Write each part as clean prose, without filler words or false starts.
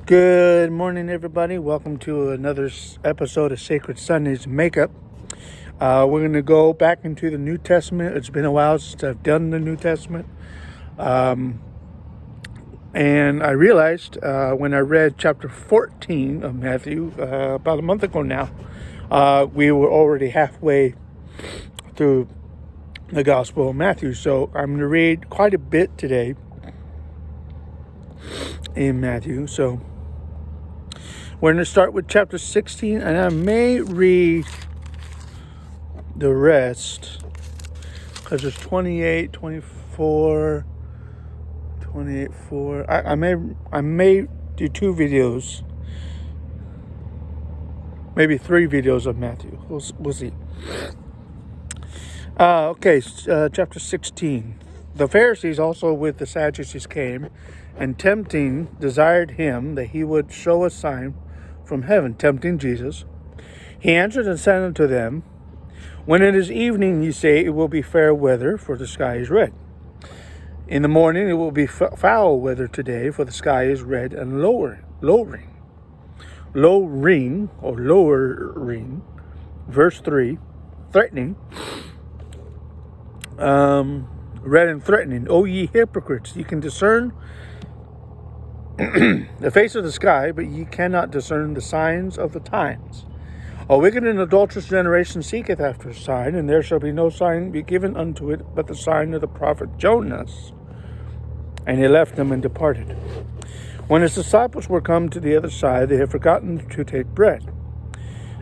Good morning, everybody. Welcome to another episode of Sacred Sundays Makeup. We're going to go back into the New Testament. It's been a while since I've done the New Testament. And I realized when I read chapter 14 of Matthew about a month ago now, we were already halfway through the Gospel of Matthew. So I'm going to read quite a bit today in Matthew. So we're going to start with chapter 16, and I may read the rest because there's 28, 24, 28, 4. I may do 2 videos, maybe 3 videos of Matthew. We'll see. Chapter 16. The Pharisees also with the Sadducees came, and tempting desired him that he would show a sign from heaven, tempting Jesus. He answered and said unto them, When it is evening, ye say, it will be fair weather, for the sky is red. In the morning it will be foul weather today, for the sky is red and lowering. Verse 3, threatening. Red and threatening. O ye hypocrites, ye can discern the face of the sky, but ye cannot discern the signs of the times. A wicked and adulterous generation seeketh after a sign, and there shall be no sign be given unto it but the sign of the prophet Jonas. And he left them and departed. When his disciples were come to the other side, they had forgotten to take bread.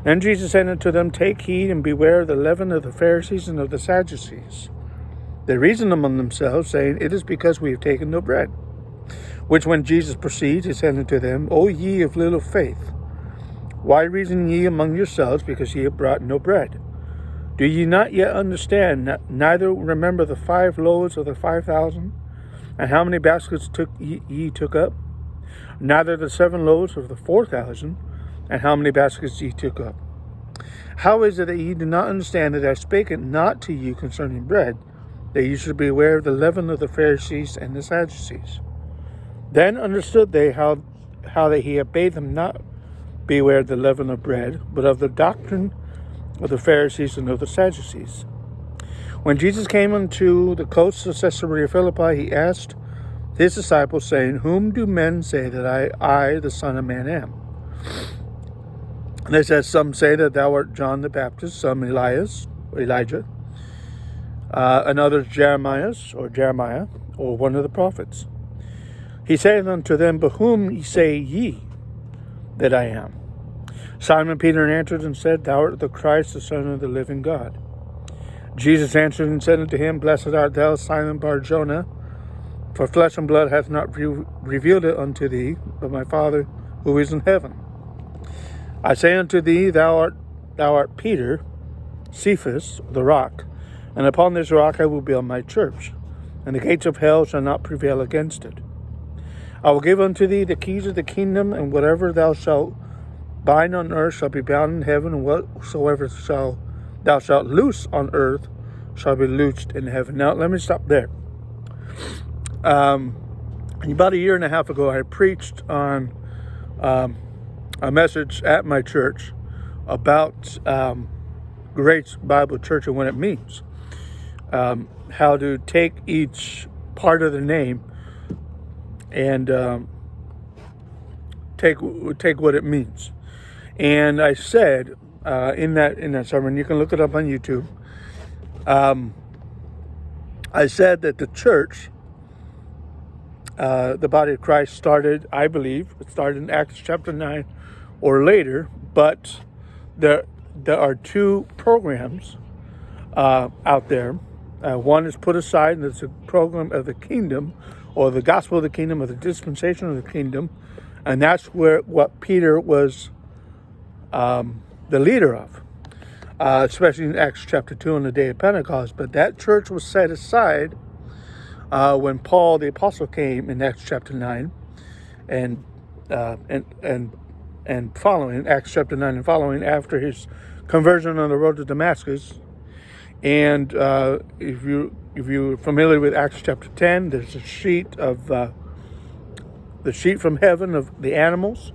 And Jesus said unto them, Take heed and beware of the leaven of the Pharisees and of the Sadducees. They reasoned among themselves, saying, It is because we have taken no bread. Which when Jesus perceived, he said unto them, O ye of little faith, why reason ye among yourselves, because ye have brought no bread? Do ye not yet understand, neither remember the 5 loaves of the 5,000, and how many baskets ye took up? Neither the 7 loaves of the 4,000, and how many baskets ye took up? How is it that ye do not understand that I spake it not to you concerning bread, that ye should beware of the leaven of the Pharisees and the Sadducees? Then understood they how that he had bade them not beware of the leaven of bread, but of the doctrine of the Pharisees and of the Sadducees. When Jesus came unto the coasts of Caesarea Philippi, he asked his disciples, saying, Whom do men say that I, the Son of Man, am? And they said, Some say that thou art John the Baptist, some Elijah, and others Jeremiah, or one of the prophets. He said unto them, But whom say ye that I am? Simon Peter answered and said, Thou art the Christ, the Son of the living God. Jesus answered and said unto him, Blessed art thou, Simon Bar-Jonah, for flesh and blood hath not revealed it unto thee, but my Father who is in heaven. I say unto thee, thou art Peter, Cephas, the rock, and upon this rock I will build my church, and the gates of hell shall not prevail against it. I will give unto thee the keys of the kingdom, and whatever thou shalt bind on earth shall be bound in heaven, and whatsoever thou shalt loose on earth shall be loosed in heaven. Now, let me stop there. About a year and a half ago, I preached on a message at my church about Grace Bible Church and what it means. How to take each part of the name and take what it means. And I said in that sermon, you can look it up on YouTube. I said that the church, the body of Christ, started, I believe, it started in Acts chapter 9 or later, but there are 2 programs out there. One is put aside, and it's a program of the kingdom, or the gospel of the kingdom, or the dispensation of the kingdom, and that's what Peter was the leader of, especially in Acts chapter 2 on the day of Pentecost. But that church was set aside when Paul the apostle came in Acts chapter 9 and following, Acts chapter 9 and following, after his conversion on the road to Damascus. And if you're familiar with Acts chapter 10, there's a sheet of the sheet from heaven of the animals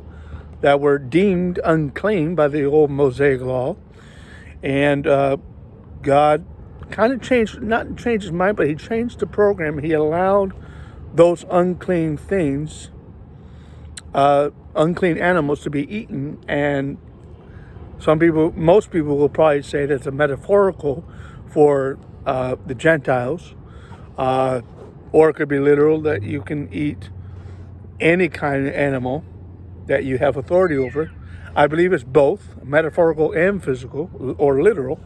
that were deemed unclean by the old Mosaic law. And God kind of not changed his mind, but he changed the program. He allowed those unclean things, unclean animals to be eaten. And most people will probably say that's a metaphorical for the Gentiles, or it could be literal, that you can eat any kind of animal that you have authority over. I believe it's both metaphorical and physical, or literal.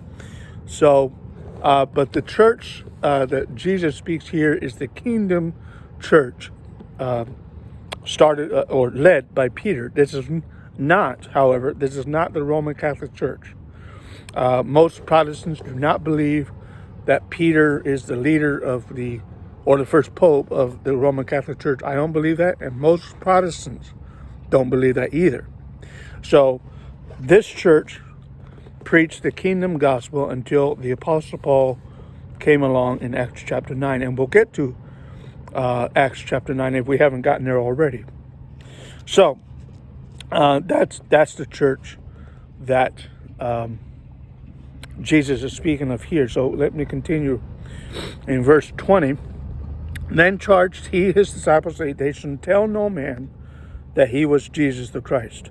So, but the church that Jesus speaks here is the kingdom church, started or led by Peter. This is not the Roman Catholic Church. Most Protestants do not believe that Peter is the leader of the first pope of the Roman Catholic Church. I don't believe that, and most Protestants don't believe that either. So this church preached the kingdom gospel until the Apostle Paul came along in Acts chapter 9. And we'll get to Acts chapter 9 if we haven't gotten there already. So that's the church that Jesus is speaking of here. So let me continue in verse 20. Then charged he his disciples that they should tell no man that he was Jesus the Christ.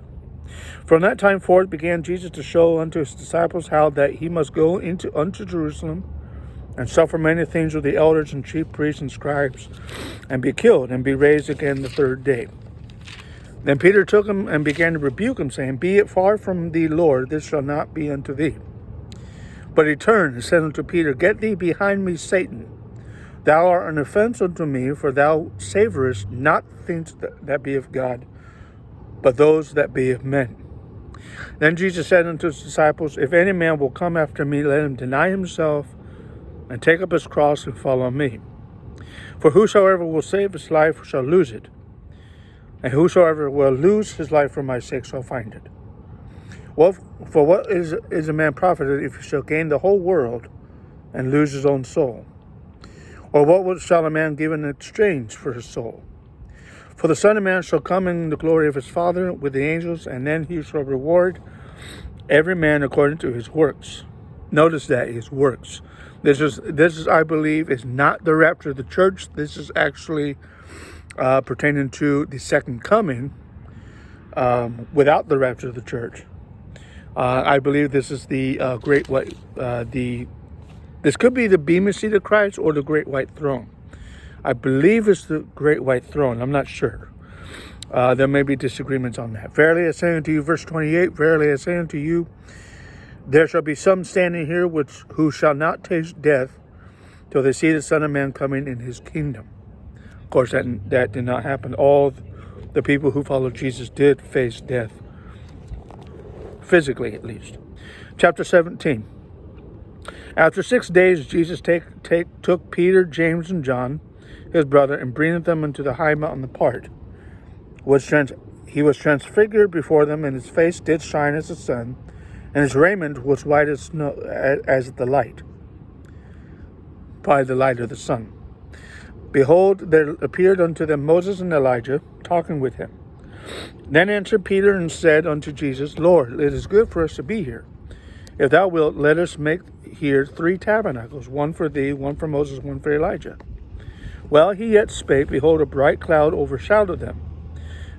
From that time forth began Jesus to show unto his disciples how that he must go unto Jerusalem and suffer many things with the elders and chief priests and scribes, and be killed, and be raised again the third day. Then Peter took him and began to rebuke him, saying, Be it far from thee, Lord, this shall not be unto thee. But he turned and said unto Peter, Get thee behind me, Satan. Thou art an offense unto me, for thou savorest not things that be of God, but those that be of men. Then Jesus said unto his disciples, If any man will come after me, let him deny himself, and take up his cross, and follow me. For whosoever will save his life shall lose it, and whosoever will lose his life for my sake shall find it. Well, for what is a man profited if he shall gain the whole world and lose his own soul? Or what shall a man give in exchange for his soul? For the Son of Man shall come in the glory of his Father with the angels, and then he shall reward every man according to his works. Notice that, his works. This is, I believe, is not the rapture of the church. This is actually pertaining to the second coming without the rapture of the church. I believe this is the great white, this could be the Bema Seat of Christ or the great white throne. I believe it's the great white throne. I'm not sure. There may be disagreements on that. Verily I say unto you, verse 28, Verily I say unto you, there shall be some standing here who shall not taste death till they see the Son of Man coming in his kingdom. Of course, that did not happen. All the people who followed Jesus did face death, physically at least. Chapter 17. After 6 days, Jesus took Peter, James, and John, his brother, and bringing them into the high mountain apart. He was transfigured before them, and his face did shine as the sun, and his raiment was white as snow, as the light, by the light of the sun. Behold, there appeared unto them Moses and Elijah, talking with him. Then answered Peter and said unto Jesus, Lord, it is good for us to be here. If thou wilt, let us make here 3 tabernacles, one for thee, one for Moses, one for Elijah. While he yet spake, behold, a bright cloud overshadowed them.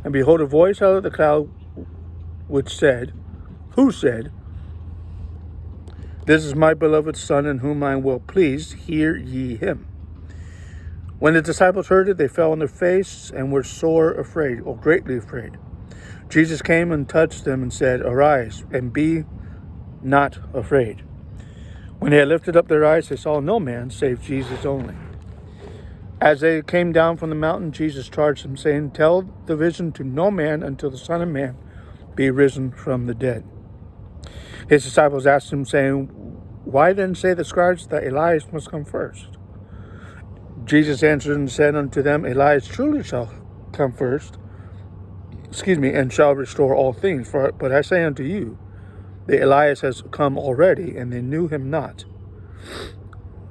And behold, a voice out of the cloud which said, Who said, This is my beloved Son, in whom I am well pleased, hear ye him. When the disciples heard it, they fell on their face and were sore afraid, or greatly afraid. Jesus came and touched them and said, Arise, and be not afraid. When they had lifted up their eyes, they saw no man save Jesus only. As they came down from the mountain, Jesus charged them, saying, Tell the vision to no man until the Son of Man be risen from the dead. His disciples asked him, saying, Why then say the scribes that Elias must come first? Jesus answered and said unto them, Elias truly shall come first, and shall restore all things. But I say unto you, that Elias has come already, and they knew him not,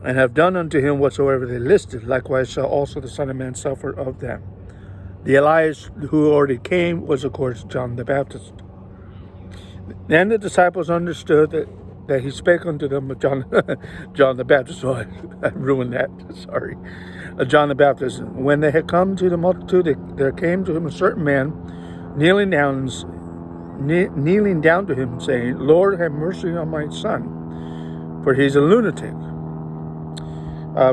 and have done unto him whatsoever they listed. Likewise shall also the Son of Man suffer of them. The Elias who already came was, of course, John the Baptist. Then the disciples understood that he spake unto them of John the Baptist. So I ruined that. Sorry. John the Baptist. When they had come to the multitude, there came to him a certain man, kneeling down to him, saying, Lord, have mercy on my son, for he's a lunatic.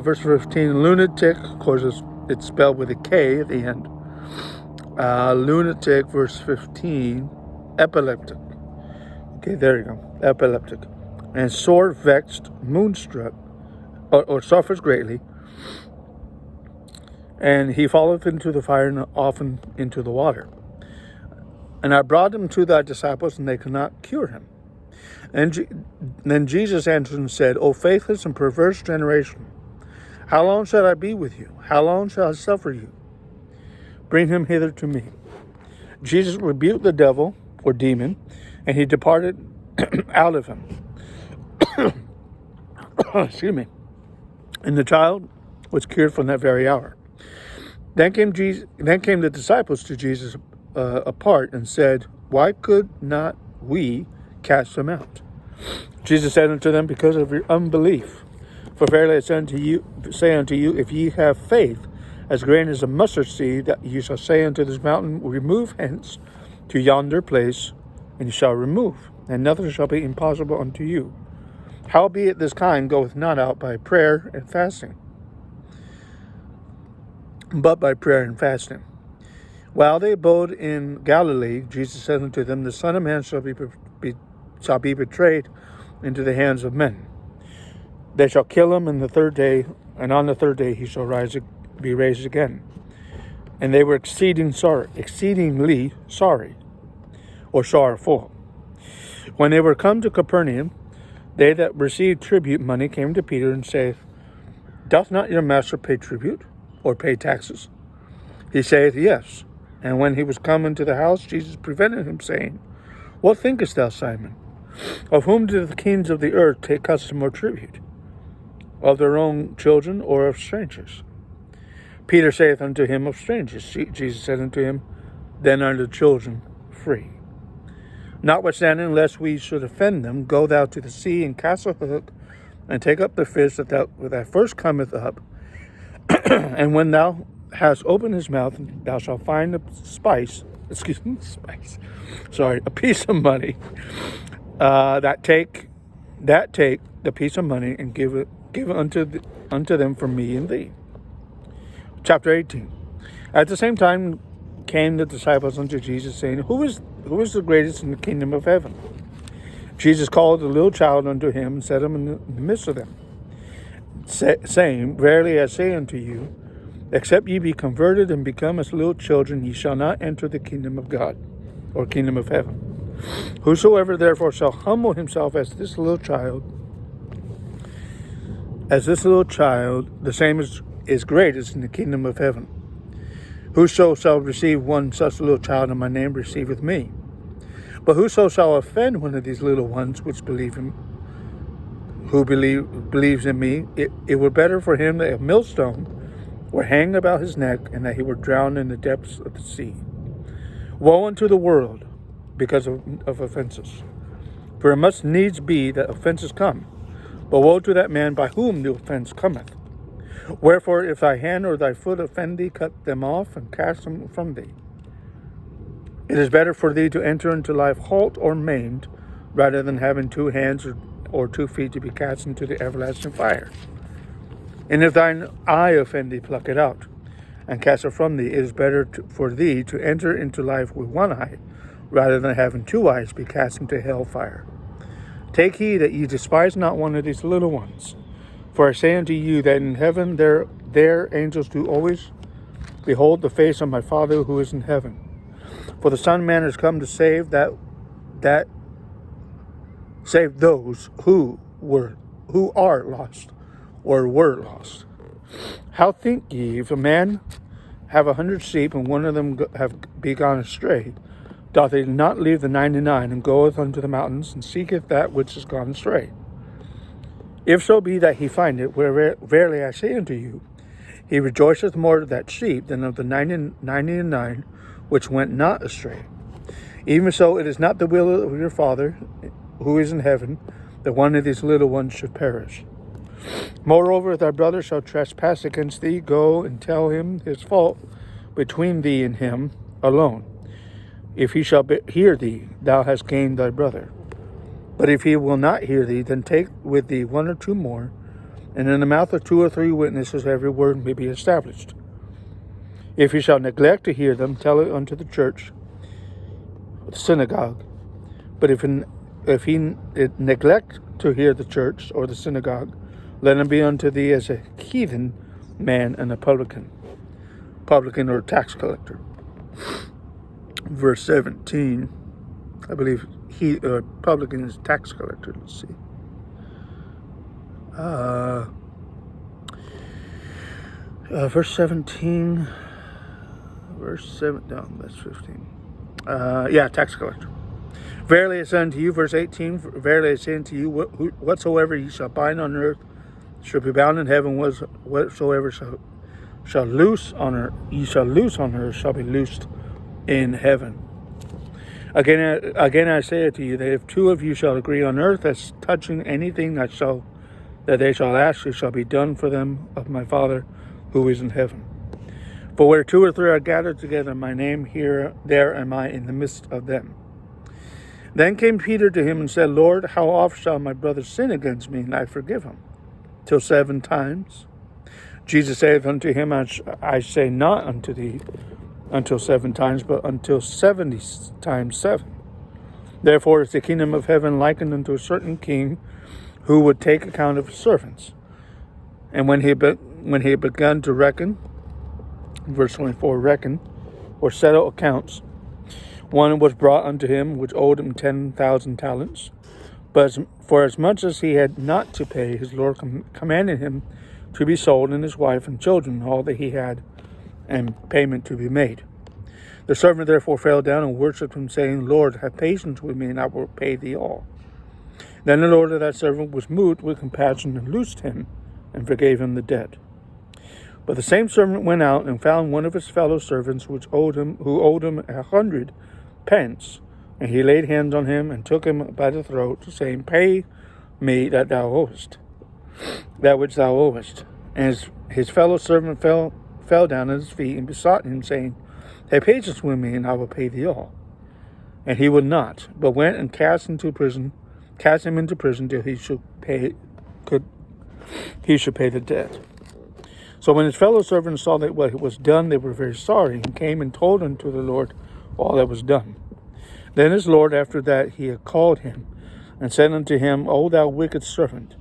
Verse 15, lunatic, of course, it's spelled with a K at the end. Lunatic, verse 15, epileptic. Okay, there you go, epileptic. And sore vexed, moonstruck, or suffers greatly. And he falleth into the fire and often into the water. And I brought him to thy disciples, and they could not cure him. And then Jesus answered and said, O faithless and perverse generation, how long shall I be with you? How long shall I suffer you? Bring him hither to me. Jesus rebuked the devil, or demon, and he departed out of him. Excuse me. And the child was cured from that very hour. Then came the disciples to Jesus apart and said, Why could not we cast them out? Jesus said unto them, Because of your unbelief. For verily I say unto you, if ye have faith as grain as a mustard seed, that ye shall say unto this mountain, Remove hence to yonder place, and ye shall remove, and nothing shall be impossible unto you. Howbeit this kind goeth not out by prayer and fasting, but by prayer and fasting. While they abode in Galilee, Jesus said unto them, The Son of Man shall be betrayed into the hands of men. They shall kill him in the third day, and on the third day he shall be raised again. And they were exceedingly sorry, or sorrowful. When they were come to Capernaum, they that received tribute money came to Peter and saith, Doth not your master pay tribute, or pay taxes? He saith, Yes. And when he was come into the house, Jesus prevented him, saying, What thinkest thou, Simon? Of whom do the kings of the earth take custom or tribute? Of their own children, or of strangers? Peter saith unto him, Of strangers. Jesus said unto him, Then are the children free. Notwithstanding, lest we should offend them, go thou to the sea and cast a hook, and take up the fish that first cometh up. And when thou hast opened his mouth, thou shalt find a piece of money. Take the piece of money and give it unto them for me and thee. Chapter 18. At the same time came the disciples unto Jesus, saying, Who is the greatest in the kingdom of heaven? Jesus called the little child unto him, and set him in the midst of them, saying, Verily I say unto you, except ye be converted and become as little children, ye shall not enter the kingdom of God, or kingdom of heaven. Whosoever therefore shall humble himself as this little child, the same is greatest in the kingdom of heaven. Whoso shall receive one such little child in my name receiveth me. But whoso shall offend one of these little ones which believes in me, it were better for him that a millstone were hanged about his neck, and that he were drowned in the depths of the sea. Woe unto the world because of offenses. For it must needs be that offenses come, but woe to that man by whom the offense cometh. Wherefore, if thy hand or thy foot offend thee, cut them off and cast them from thee. It is better for thee to enter into life halt or maimed, rather than having 2 hands or 2 feet to be cast into the everlasting fire. And if thine eye offend thee, pluck it out, and cast it from thee. It is better for thee to enter into life with 1 eye, rather than having 2 eyes be cast into hell fire. Take heed that ye despise not one of these little ones. For I say unto you that in heaven their angels do always behold the face of my Father who is in heaven. For the Son of Man is come to save save those who are lost, or were lost. How think ye, if a man have 100 sheep, and one of them be gone astray, doth he not leave the 99, and goeth unto the mountains, and seeketh that which is gone astray? If so be that he find it, where verily I say unto you, He rejoiceth more of that sheep than of the 99 which went not astray. Even so, it is not the will of your Father who is in heaven that one of these little ones should perish. Moreover, if thy brother shall trespass against thee, go and tell him his fault between thee and him alone. If he shall hear thee, thou hast gained thy brother. But if he will not hear thee, then take with thee 1 or 2 more, and in the mouth of 2 or 3 witnesses every word may be established. If he shall neglect to hear them, tell it unto the church, the synagogue. But if he neglect to hear the church or the synagogue, let him be unto thee as a heathen man and a publican or tax collector. Verse 17, I believe publican is tax collector. Let's see. Verse 17. Verse 7. No, that's 15. Tax collector. Verily I say unto you, verse 18. Verily I say unto you, whatsoever ye shall bind on earth shall be bound in heaven. Whatsoever shall loose on earth, ye shall loose on earth, shall be loosed in heaven. Again I say unto you, that if 2 of you shall agree on earth as touching anything that they shall ask, it shall be done for them of my Father who is in heaven. For where 2 or 3 are gathered together in my name, there am I in the midst of them. Then came Peter to him and said, Lord, how oft shall my brother sin against me, and I forgive him? Till 7 times? Jesus saith unto him, I say not unto thee until 7 times, but until 70 times 7. Therefore is the kingdom of heaven likened unto a certain king who would take account of his servants. And when he had begun to reckon, verse 24, reckon, or settle accounts, one was brought unto him which owed him 10,000 talents. But for as much as he had not to pay, his Lord commanded him to be sold, and his wife and children, all that he had, and payment to be made. The servant therefore fell down and worshipped him, saying, Lord, have patience with me, and I will pay thee all. Then the Lord of that servant was moved with compassion, and loosed him, and forgave him the debt. But the same servant went out and found one of his fellow servants who owed him 100 pence. And he laid hands on him and took him by the throat, saying, Pay me that which thou owest. And his fellow servant fell down at his feet and besought him, saying, Have patience with me, and I will pay thee all. And he would not, but went and cast him into prison till he should pay the debt. So when his fellow servants saw that what was done, they were very sorry, and came and told unto the Lord all that was done. Then his Lord, after that he had called him, and said unto him, O thou wicked servant,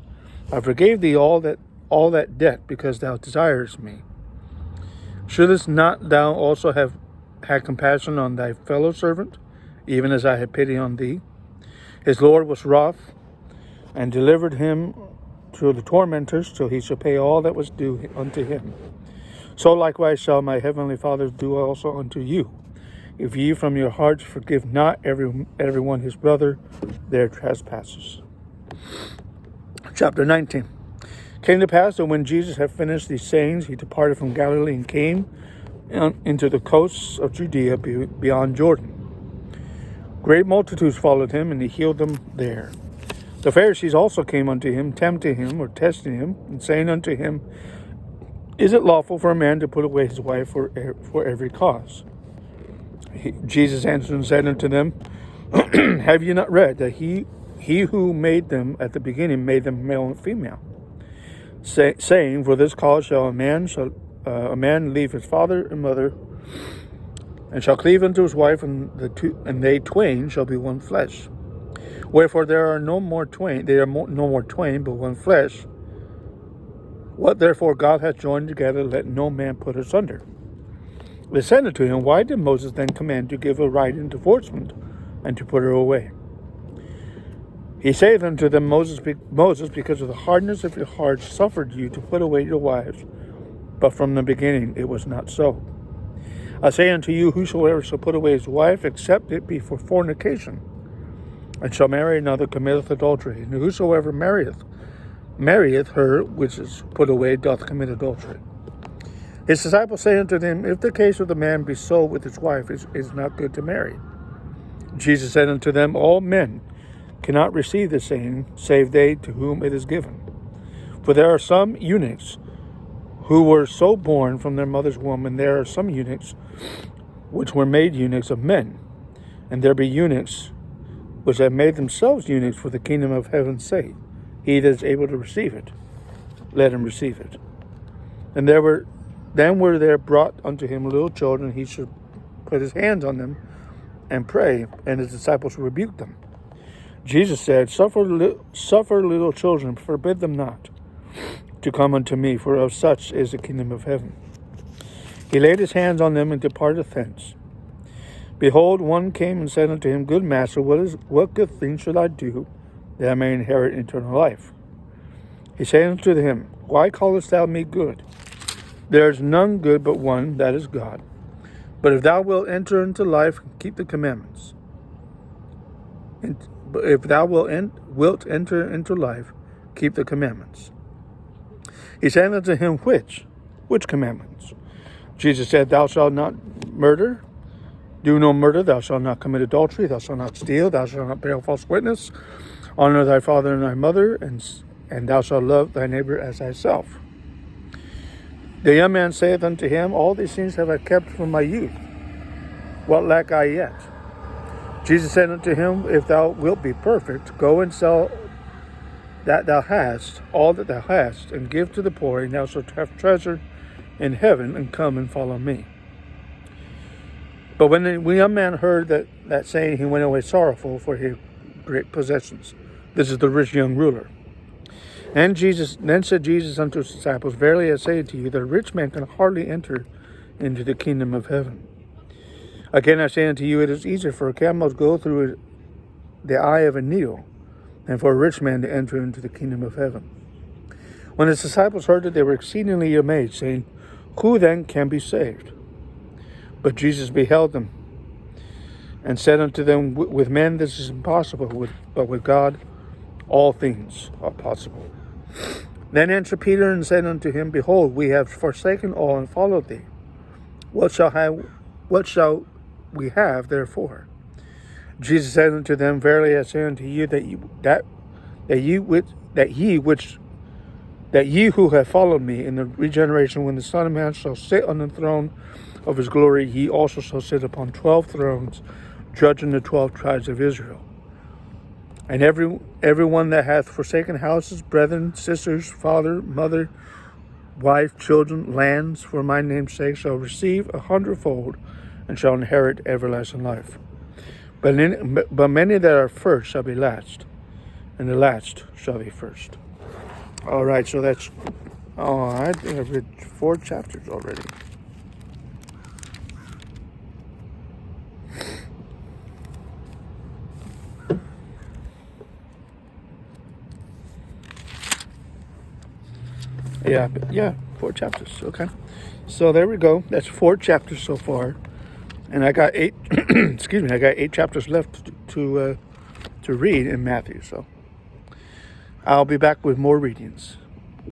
I forgave thee all that debt, because thou desirest me. Shouldest not thou also have had compassion on thy fellow servant, even as I had pity on thee? His Lord was wroth, and delivered him to the tormentors, till he shall pay all that was due unto him. So likewise shall my heavenly Father do also unto you, if ye from your hearts forgive not everyone his brother their trespasses. Chapter 19. Came to pass that when Jesus had finished these sayings, he departed from Galilee and came into the coasts of Judea beyond Jordan. Great multitudes followed him, and he healed them there. The Pharisees also came unto him, tempting him, or testing him, and saying unto him, Is it lawful for a man to put away his wife for every cause? Jesus answered and said unto them, Have you not read that he who made them at the beginning made them male and female? Saying, For this cause shall a man leave his father and mother, and shall cleave unto his wife, and they twain shall be one flesh. Wherefore they are no more twain, but one flesh. What therefore God hath joined together, let no man put asunder. They said unto him, Why did Moses then command to give a right in divorcement, and to put her away? He saith unto them, Moses, because of the hardness of your hearts, suffered you to put away your wives, but from the beginning it was not so. I say unto you, whosoever shall put away his wife, except it be for fornication, and shall marry another, committeth adultery. And whosoever marrieth her which is put away doth commit adultery. His disciples say unto him, If the case of the man be so with his wife, it is not good to marry. Jesus said unto them, All men cannot receive the saying, save they to whom it is given. For there are some eunuchs who were so born from their mother's womb, and there are some eunuchs which were made eunuchs of men. And there be eunuchs which have made themselves eunuchs for the kingdom of heaven's sake. He that is able to receive it, let him receive it. And then were there brought unto him little children, he should put his hands on them and pray, and his disciples rebuked them. Jesus said, Suffer little children, forbid them not to come unto me, for of such is the kingdom of heaven. He laid his hands on them and departed thence. Behold, one came and said unto him, Good master, what good thing should I do that I may inherit eternal life? He said unto him, Why callest thou me good? There is none good but one, that is God. But if thou wilt enter into life, keep the commandments. But if thou wilt enter into life, keep the commandments. He said unto him, Which commandments? Jesus said, Thou shalt not murder, do no murder, thou shalt not commit adultery, thou shalt not steal, thou shalt not bear false witness, honor thy father and thy mother, and thou shalt love thy neighbor as thyself. The young man saith unto him, All these things have I kept from my youth. What lack I yet? Jesus said unto him, If thou wilt be perfect, go and sell that thou hast, all that thou hast, and give to the poor, and thou shalt have treasure in heaven, and come and follow me. But when the young man heard that saying, he went away sorrowful, for he had great possessions. This is the rich young ruler. Then said Jesus unto his disciples, Verily I say unto you, that a rich man can hardly enter into the kingdom of heaven. Again I say unto you, it is easier for a camel to go through the eye of a needle than for a rich man to enter into the kingdom of heaven. When his disciples heard it, they were exceedingly amazed, saying, Who then can be saved? But Jesus beheld them, and said unto them, With men this is impossible, but with God all things are possible. Then answered Peter and said unto him, Behold, we have forsaken all and followed thee. What shall we have therefore? Jesus said unto them, Verily I say unto you, that ye who have followed me in the regeneration, when the Son of Man shall sit on the throne of his glory, ye also shall sit upon 12 thrones, judging the 12 tribes of Israel. And every one that hath forsaken houses, brethren, sisters, father, mother, wife, children, lands, for my name's sake, shall receive 100-fold, and shall inherit everlasting life. But many that are first shall be last, and the last shall be first. All right, so that's, I think I've read 4 chapters already. Yeah, 4 chapters. Okay, so there we go. That's 4 chapters so far, and I got 8. Excuse me, I got 8 chapters left to read in Matthew. So I'll be back with more readings.